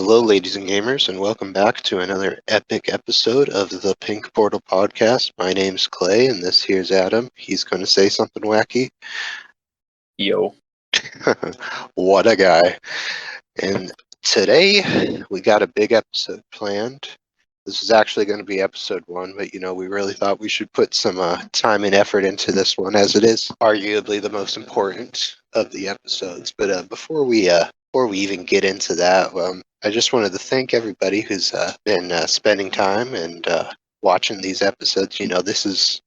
Hello, ladies and gamers, and welcome back to another epic episode of the Pink Portal Podcast. My name's Clay, and this here's Adam. He's going to say something wacky. Yo. What a guy. And today, we got a big episode planned. This is actually going to be episode 1, but we really thought we should put some time and effort into this one, as it is arguably the most important of the episodes. But before we even get into that, I just wanted to thank everybody who's been spending time and watching these episodes. This is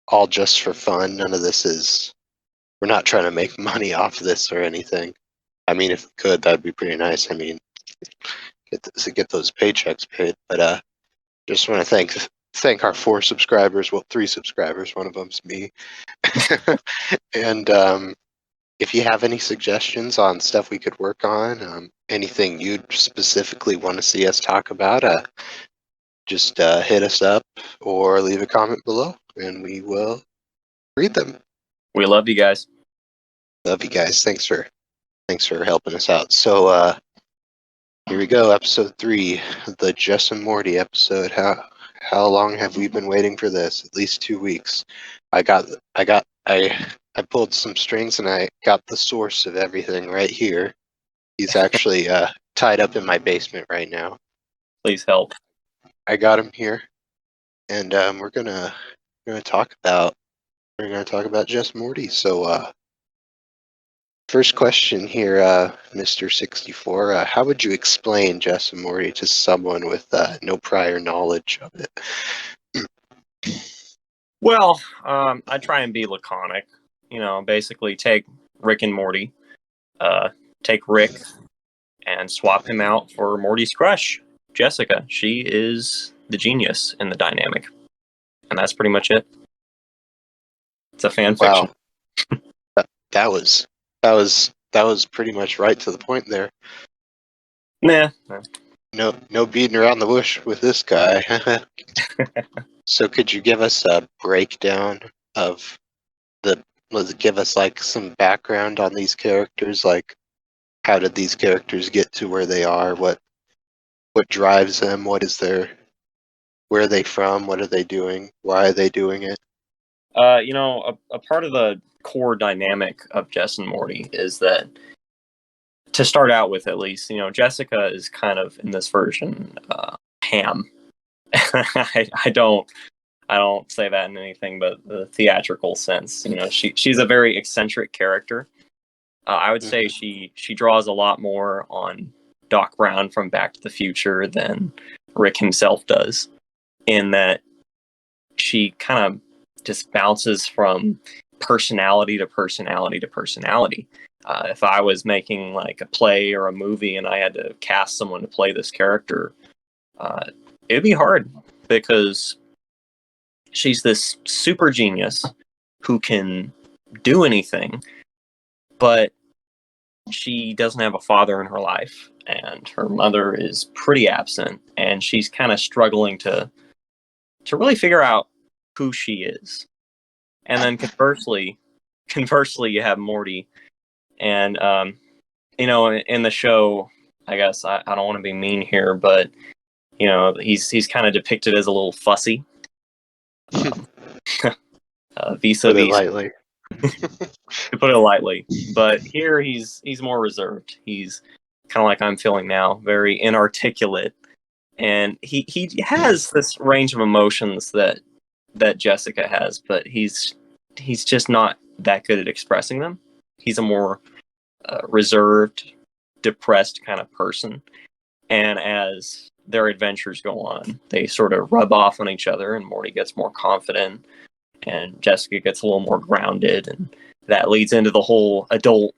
all just for fun. None of this is, we're not trying to make money off of this or anything. I mean, if we could, that'd be pretty nice. I mean, get those paychecks paid. But just want to thank our 4 subscribers. Well, 3 subscribers. One of them's me. And if you have any suggestions on stuff we could work on, anything you'd specifically want to see us talk about, just hit us up or leave a comment below, and we will read them. We love you guys. Love you guys. Thanks for helping us out. So here we go, episode 3, the Jess and Morty episode. How long have we been waiting for this? At least 2 weeks. I pulled some strings and I got the source of everything right here. He's actually tied up in my basement right now. Please help. I got him here, and we're gonna talk about Jess Morty. So first question here, Mr. 64. How would you explain Jess and Morty to someone with no prior knowledge of it? Well, I try and be laconic. Basically take Rick and Morty, take Rick and swap him out for Morty's crush, Jessica. She is the genius in the dynamic. And that's pretty much it. It's a fan fiction. Wow. That was pretty much right to the point there. Nah. No beating around the bush with this guy. So could you give us a breakdown of give us like some background on these characters? Like, how did these characters get to where they are? What drives them? Where are they from? What are they doing? Why are they doing it? A part of the core dynamic of Jess and Morty is that, to start out with at least, Jessica is kind of, in this version, ham. I don't say that in anything but the theatrical sense. She's a very eccentric character. I would say she draws a lot more on Doc Brown from Back to the Future than Rick himself does, in that she kind of just bounces from personality to personality to personality. If I was making like a play or a movie and I had to cast someone to play this character, it'd be hard, because she's this super genius who can do anything, but she doesn't have a father in her life, and her mother is pretty absent, and she's kind of struggling to really figure out who she is. And then conversely, you have Morty, and in the show, I guess I don't want to be mean here, but he's kind of depicted as a little fussy. Vis-a-vis. Put it lightly. To put it lightly. But here he's more reserved. He's kind of like I'm feeling now, very inarticulate. And he has this range of emotions that Jessica has, but he's just not that good at expressing them. He's a more reserved, depressed kind of person. And as their adventures go on, they sort of rub off on each other, and Morty gets more confident, and Jessica gets a little more grounded, and that leads into the whole adult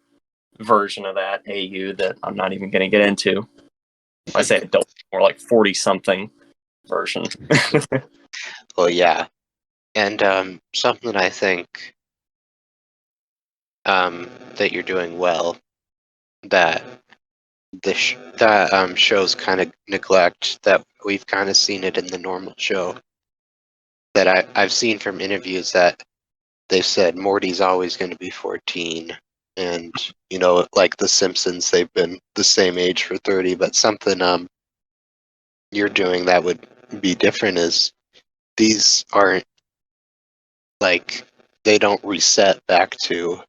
version of that AU that I'm not even going to get into. I say adult, more like 40-something version. Well, yeah. And something I think that you're doing well, that shows kind of neglect, that we've kind of seen it in the normal show, that I've seen from interviews, that they've said Morty's always going to be 14, And, you know, like The Simpsons, they've been the same age for 30, but something you're doing that would be different is these aren't like, they don't reset back to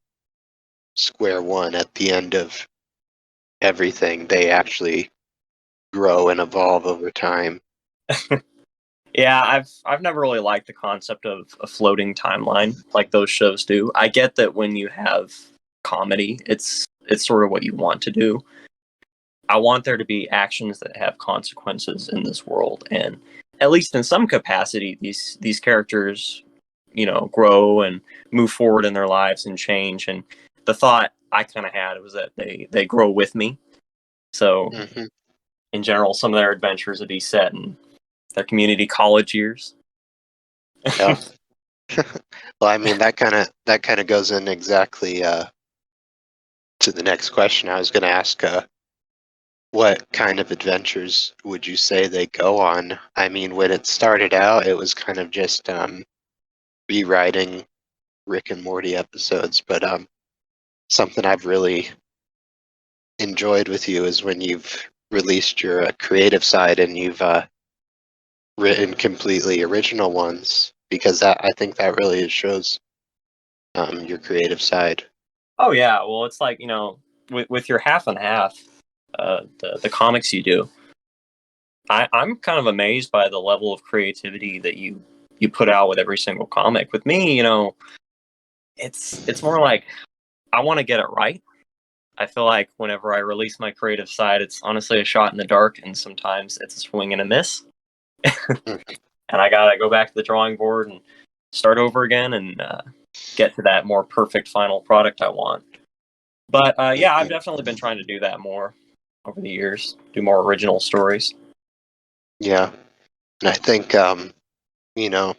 square one at the end of everything. They actually grow and evolve over time. Yeah, I've never really liked the concept of a floating timeline like those shows do. I get that when you have comedy, it's sort of what you want to do. I want there to be actions that have consequences in this world, and at least in some capacity, these characters, you know, grow and move forward in their lives and change. And the thought I kind of had was that they grow with me. So Hmm. in general, some of their adventures would be set in their community college years. Yeah. Well, I mean, that kind of goes in exactly to the next question I was going to ask. What kind of adventures would you say they go on? I mean, when it started out, it was kind of just rewriting Rick and Morty episodes, but something I've really enjoyed with you is when you've released your creative side and you've written completely original ones, because I think that really shows your creative side. Oh yeah, well it's like, you know, with your half and half, the comics you do, I'm kind of amazed by the level of creativity that you put out with every single comic. With me, you know, it's more like I want to get it right. I feel like whenever I release my creative side, it's honestly a shot in the dark, and sometimes it's a swing and a miss. Mhm. And I gotta go back to the drawing board and start over again and get to that more perfect final product I want. But yeah, I've Mhm. definitely been trying to do that more over the years, do more original stories. Yeah, and I think you know,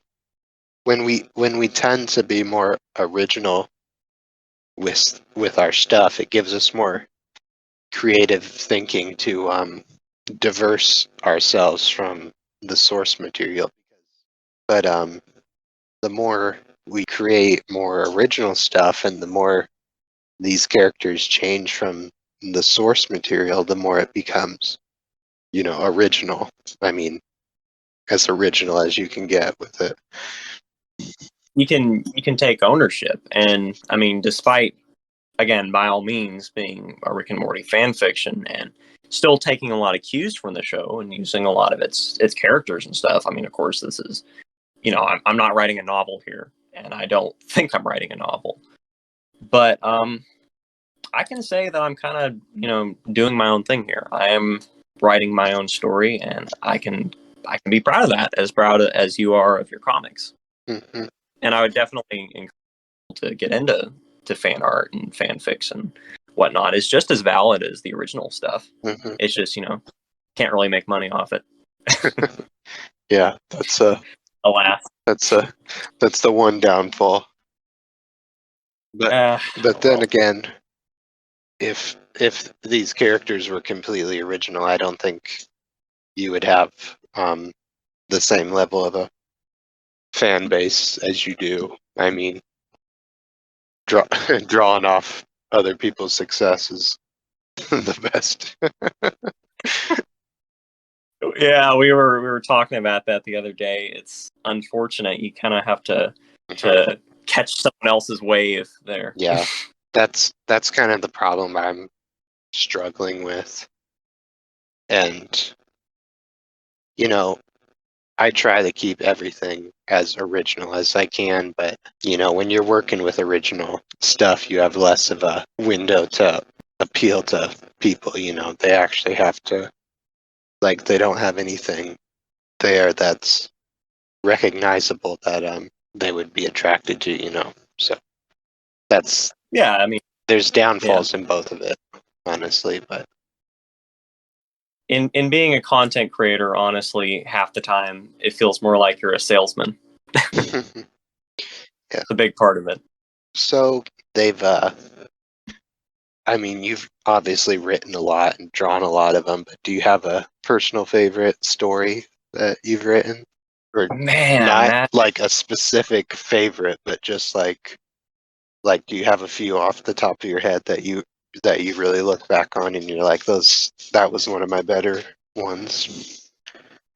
when we tend to be more original with our stuff, it gives us more creative thinking to diverse ourselves from the source material. But the more we create more original stuff and the more these characters change from the source material, the more it becomes, you know, original. I mean, as original as you can get with it. You can take ownership, and I mean, despite again, by all means, being a Rick and Morty fan fiction and still taking a lot of cues from the show and using a lot of its characters and stuff. I mean, of course, this is, you know, I'm not writing a novel here, and I don't think I'm writing a novel, but I can say that I'm kind of, you know, doing my own thing here. I am writing my own story, and I can be proud of that, as proud as you are of your comics. Hmm. And I would definitely encourage people to get into fan art and fanfics and whatnot. It's just as valid as the original stuff. Hmm. It's just, you know, can't really make money off it. Yeah, Alas. that's a that's the one downfall. But Oh but then well. again, if these characters were completely original, I don't think you would have the same level of a fan base as you do. I mean, draw, drawing off other people's success is the best. Yeah, we were talking about that the other day. It's unfortunate you kind of have to catch someone else's wave there. Yeah, that's kind of the problem I'm struggling with. And you know, I try to keep everything as original as I can, but you know, when you're working with original stuff, you have less of a window to appeal to people. You know, they actually have to, like, they don't have anything there that's recognizable that they would be attracted to. You know, so that's Yeah, I mean, there's yeah. downfalls in both of it, honestly, but In being a content creator, honestly, half the time it feels more like you're a salesman. yeah. It's a big part of it. So they've I mean, you've obviously written a lot and drawn a lot of them, but do you have a personal favorite story that you've written? Or Man, not that like a specific favorite, but just like Like, do you have a few off the top of your head that you really look back on and you're like, that was one of my better ones?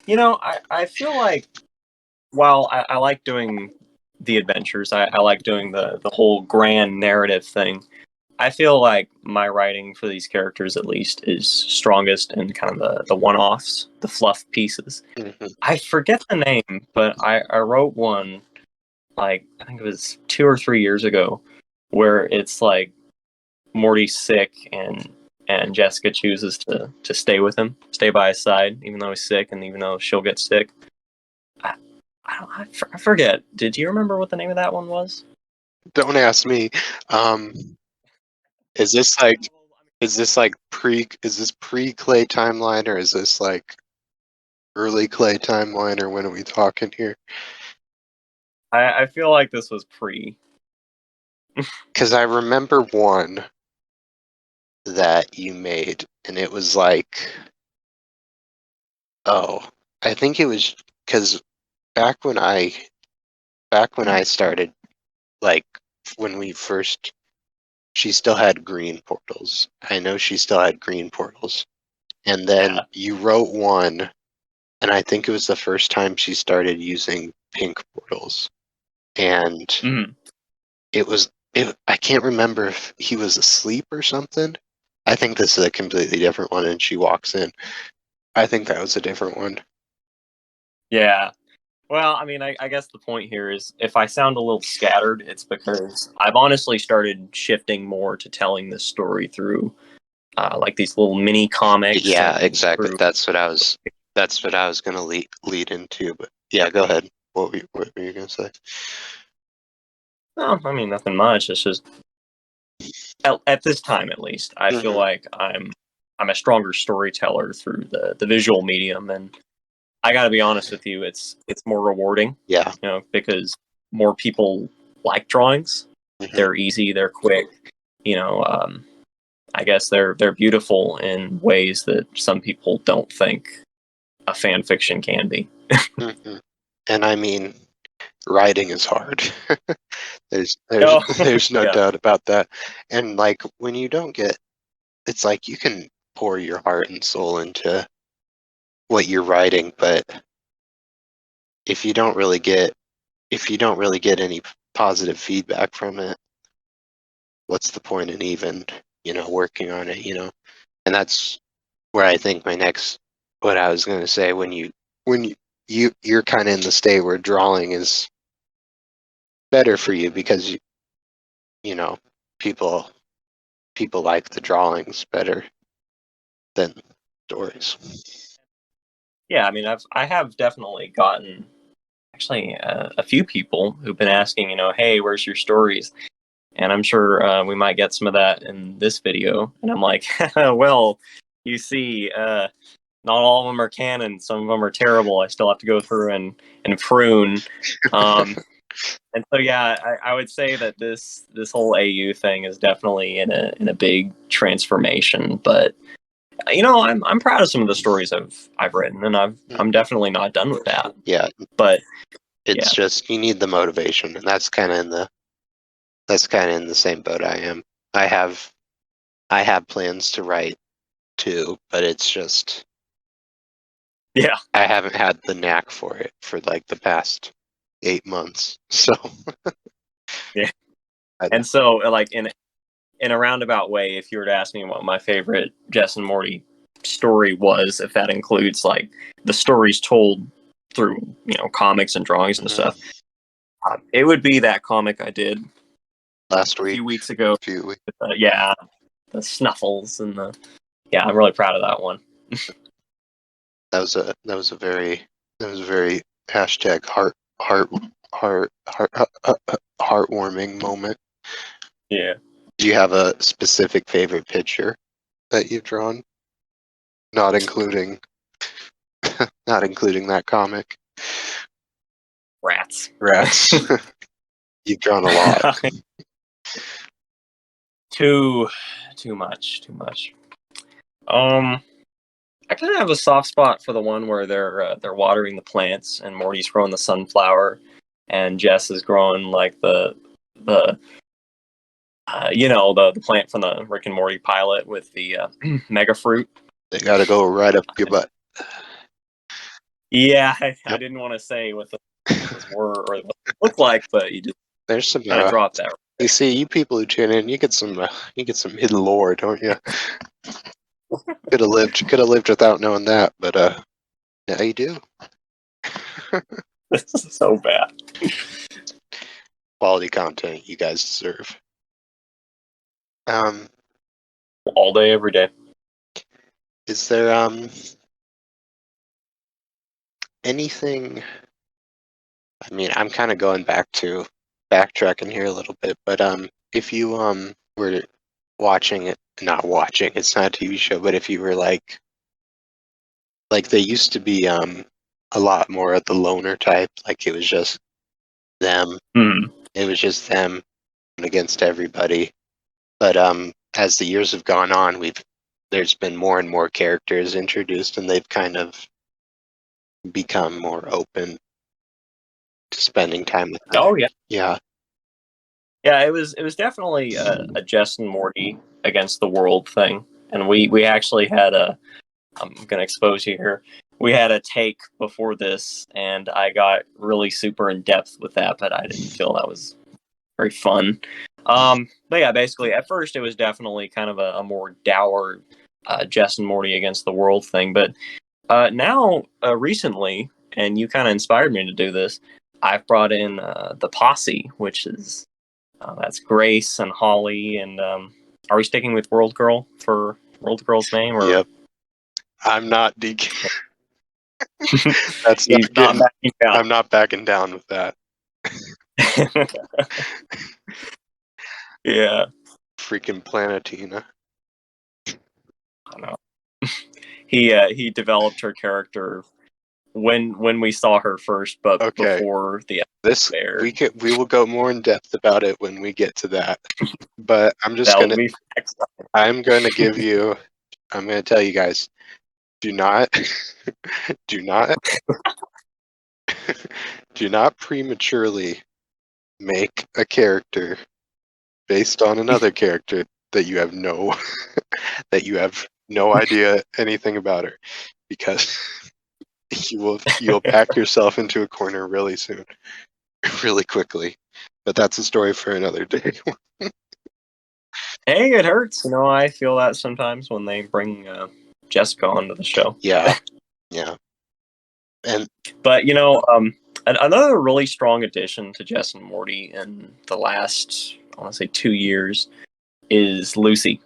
You know, I feel like while I like doing the adventures, I like doing the whole grand narrative thing. I feel like my writing for these characters, at least, is strongest in kind of the one-offs, the fluff pieces. Mm-hmm. I forget the name, but I wrote one, like, I think it was 2 or 3 years ago, where it's like Morty's sick and Jessica chooses to stay with him, stay by his side, even though he's sick and even though she'll get sick. I, I forget. Did you remember what the name of that one was? Don't ask me. Um, is this like pre Clay timeline, or is this like early Clay timeline, or when are we talking here? I feel like this was pre. Because I remember one that you made, and it was like, oh, I think it was because back when I started, like when we first, she still had green portals. I know she still had green portals, and then Yeah. you wrote one, and I think it was the first time she started using pink portals, and Mhm. I can't remember if he was asleep or something. I think this is a completely different one, and she walks in. I think that was a different one. Yeah. Well, I mean, I guess the point here is if I sound a little scattered, it's because I've honestly started shifting more to telling this story through like these little mini comics. Yeah, And exactly. through, That's what I was gonna lead into. But yeah, go ahead. What were you gonna say? no, I mean, nothing much. It's just at this time, at least, I feel like I'm a stronger storyteller through the visual medium, and I got to be honest with you, it's more rewarding. Yeah. You know, because more people like drawings. Mhm. They're easy, they're quick. You know, I guess they're beautiful in ways that some people don't think a fan fiction can be. Mhm. And I mean, writing is hard. there's Oh, there's no yeah, doubt about that. And like when you don't get, it's like you can pour your heart and soul into what you're writing, but if you don't really get any positive feedback from it, what's the point in even, working on it, And that's where I think what I was going to say, you're kind of in the state where drawing is better for you because you know people like the drawings better than stories. yeah. I mean, I have definitely gotten actually a few people who've been asking, hey, where's your stories? And I'm sure we might get some of that in this video. And I'm like, well, you see, not all of them are canon. Some of them are terrible. I still have to go through and prune. And so, yeah, I would say that this whole AU thing is definitely in a big transformation. But I'm proud of some of the stories I've written, and I'm definitely not done with that. Yeah, But it's yeah, just you need the motivation, and that's kind of in the same boat I am. I have plans to write too, but it's just yeah, I haven't had the knack for it for like the past 8 months. So yeah. I, And so, like in a roundabout way, if you were to ask me what my favorite Jess and Morty story was, if that includes like the stories told through comics and drawings and stuff, it would be that comic I did last a week, few weeks ago. few weeks. Yeah, the snuffles and I'm really proud of that one. That was a very hashtag heartwarming moment. Yeah. Do you have a specific favorite picture that you've drawn? Not including that comic. Rats. Rats. You've drawn a lot. Too much. I kind of have a soft spot for the one where they're watering the plants and Morty's growing the sunflower and Jess is growing like the the plant from the Rick and Morty pilot with the mega fruit. They gotta go right up your butt. Yeah, I Yep. didn't want to say what those were or what they look like, but you just There's some. kind of dropped that. You see, you people who tune in, you get some hidden lore, don't you? Could have lived without knowing that, but now you do. This is so bad. Quality content you guys deserve. All day, every day. Is there anything? I mean, I'm kind of going backtracking here a little bit, but if you were watching it, not watching, it's not a TV show, but if you were like they used to be a lot more of the loner type, like it was just them. It was just them against everybody. But as the years have gone on, there's been more and more characters introduced, and they've kind of become more open to spending time with them. Oh yeah, Yeah. yeah. It was definitely a Jess and Morty against the world thing, and we actually had a. I'm gonna expose you here. We had a take before this, and I got really super in depth with that, but I didn't feel that was very fun. But yeah, basically, at first it was definitely kind of a more dour Jess and Morty against the world thing. But now, recently, and you kind of inspired me to do this, I've brought in the posse, which is that's Grace and Holly. And are we sticking with World Girl for World Girl's name? Or? Yep. I'm not DK. That's He's not backing down. I'm not backing down with that. Yeah. Freaking Planetina. I know. He developed her character when we saw her first, but before the this aired. we will go more in depth about it when we get to that. But I'm just gonna I'm gonna tell you guys, do not do not prematurely make a character based on another character that you have no idea anything about her, because you'll back yourself into a corner really soon, really quickly. But that's a story for another day. Hey, it hurts. I feel that sometimes when they bring Jessica onto the show. Yeah. But another really strong addition to Jess and Morty in the last, I want to say, 2 years is Lucy.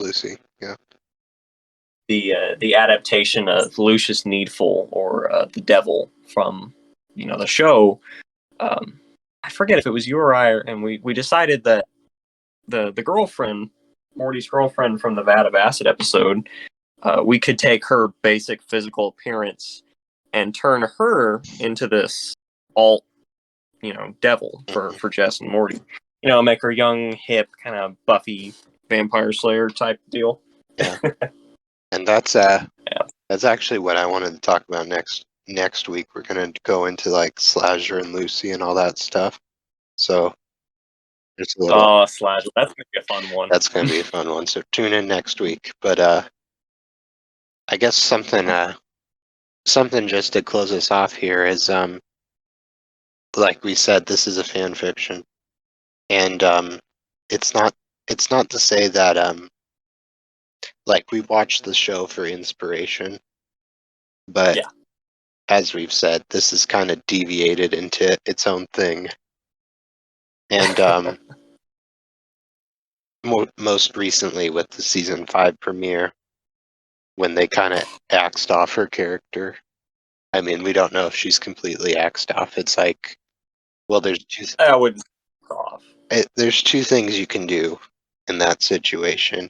Lucy, yeah. The adaptation of Lucius Needful, or the Devil from the show. I forget if it was you or I, and we decided that the girlfriend, Morty's girlfriend from the Vat of Acid episode, we could take her basic physical appearance and turn her into this alt, devil for Jess and Morty. Make her young, hip, kind of Buffy vampire slayer type deal. Yeah. And that's actually what I wanted to talk about next week. We're gonna go into like Slasher and Lucy and all that stuff. So there's a little Slasher. That's gonna be a fun one. That's gonna be a fun one. So tune in next week. But I guess something just to close us off here is like we said, this is a fan fiction, and it's not to say that like we watched the show for inspiration, but yeah. As we've said, this is kind of deviated into its own thing, and most recently with the season 5 premiere, when they kind of axed off her character. I mean, we don't know if she's completely axed off. It's like, well, there's I wouldn't off. There's two things you can do in that situation.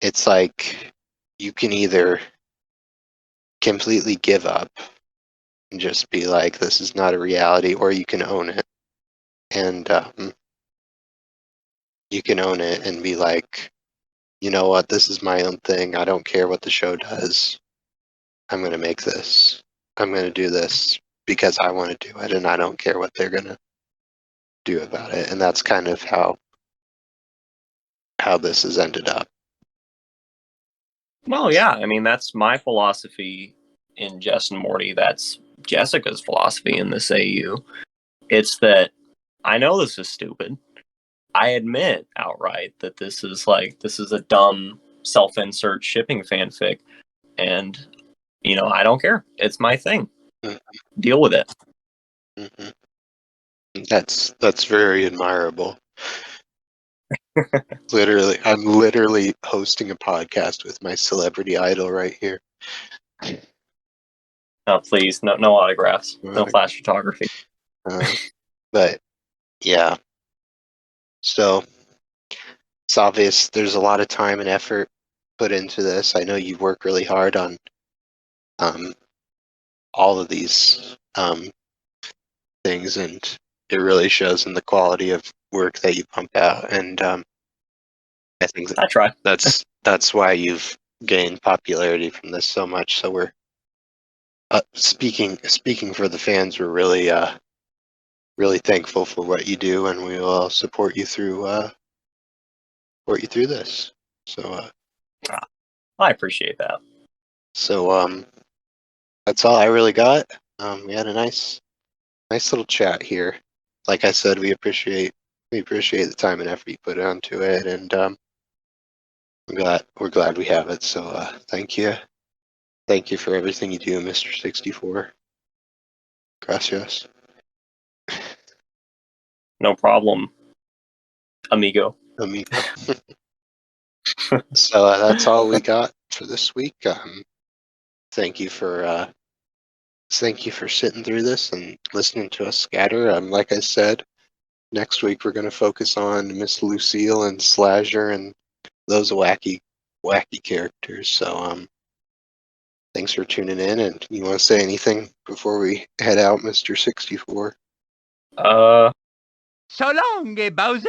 It's like you can either completely give up and just be like, this is not a reality, or you can own it. And you can own it and be like, you know what, this is my own thing. I don't care what the show does. I'm going to make this. I'm going to do this because I want to do it, and I don't care what they're going to do about it. And that's kind of how how this has ended up. Well, yeah, I mean, that's my philosophy in Jess and Morty. That's Jessica's philosophy in this AU. It's that I know this is stupid. I admit outright that this is a dumb self-insert shipping fanfic, and I don't care. It's my thing. Mhm. Deal with it. Mhm. That's very admirable. I'm literally hosting a podcast with my celebrity idol right here. No, please, no autographs, no flash photography. But yeah, so it's obvious there's a lot of time and effort put into this. I know you work really hard on all of these things, and it really shows in the quality of work that you pump out. And I think I try. that's why you've gained popularity from this so much. So we're speaking for the fans. We're really thankful for what you do, and we will support you through this. So I appreciate that. so that's all I really got. We had a nice little chat here. Like I said, we appreciate the time and effort you put onto it, and we're glad we have it. So thank you for everything you do, Mr. 64. Gracias. No problem, amigo. Amigo. So that's all we got for this week. Thank you for sitting through this and listening to us scatter. Like I said, next week we're going to focus on Miss Lucille and Slasher and those wacky characters. So thanks for tuning in. And you want to say anything before we head out, Mr. 64? So long, Bowser.